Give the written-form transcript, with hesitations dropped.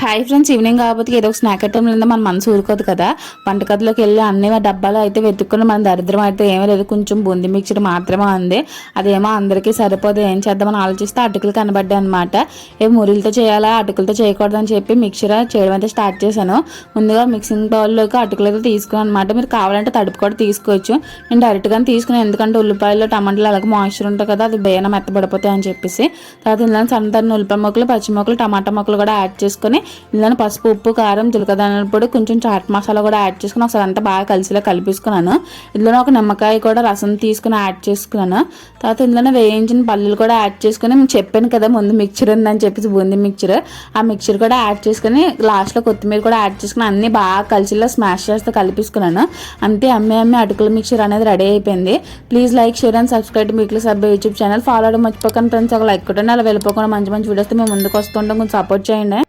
Hi friends, evening కాబట్టి ఏదో ఒక స్నాక్ ఐటమ్ లేదా మన మనసు ఊరుకోదు కదా. వంటగదిలోకి వెళ్ళి అన్ని డబ్బాలు అయితే వెతుక్కుని మన దరిద్రం అయితే ఏమీ లేదు, కొంచెం బూందీ మిక్చర్ మాత్రమే ఉంది. అదేమో అందరికీ సరిపోదు, ఏం చేద్దామని ఆలోచిస్తే అటుకులు కనబడ్డాయి అనమాట. మురిలతో చేయాలా అటుకులతో చేయకూడదని చెప్పి మిక్చర్ చేయడం అయితే స్టార్ట్ చేశాను. ముందుగా మిక్సింగ్ బౌల్లోకి అటుకులు అయితే తీసుకున్నాను అనమాట. మీరు కావాలంటే తడుపు కూడా తీసుకోవచ్చు, నేను డైరెక్ట్గానే తీసుకున్నాను. ఎందుకంటే ఉల్లిపాయలు టమాటాలు అలాగే మాయిశ్చర్ ఉంటుంది కదా, అది బేన మెత్తబడిపోతాయి అని చెప్పేసి. తర్వాత ఇందులో సన్నదాన్ని ఉల్లిపాయ ముక్కలు, పచ్చి ముక్కలు, టమాటా ముక్కలు కూడా యాడ్ చేసుకొని ఇందులో పసుపు, ఉప్పు, కారం, జీలకర్ర పొడి, కొంచెం చాట్ మసాలా కూడా యాడ్ చేసుకుని ఒకసారి అంతా బాగా కలిసిలా కలిపేసుకున్నాను. ఇందులో ఒక నిమ్మకాయ కూడా రసం తీసుకుని యాడ్ చేసుకున్నాను. తర్వాత ఇందులో వేయించిన పల్లీలు కూడా యాడ్ చేసుకుని, నేను చెప్పాను కదా ముందు మిక్చర్ ఉందని చెప్పేసి బూందీ మిక్చర్, ఆ మిక్చర్ కూడా యాడ్ చేసుకుని లాస్ట్లో కొత్తిమీర కూడా యాడ్ చేసుకుని అన్నీ బాగా కలిసిలా స్మాష్ చేస్తే కలిపేసుకున్నాను. అంతే, అమ్మే అటుకుల మిక్చర్ అనేది రెడీ అయిపోయింది. Please like, share and subscribe మీకులు సబ్ యూట్యూబ్ ఛానల్. ఫాలో అవడం మర్చిపోకండి ఫ్రెండ్స్. ఒక లైక్ కొట్టండి, అలా వెళ్ళిపోకుండా మంచి మంచి వీడియోస్ మేము ముందుకు వస్తుంటాం, కొంచెం సపోర్ట్ చేయండి.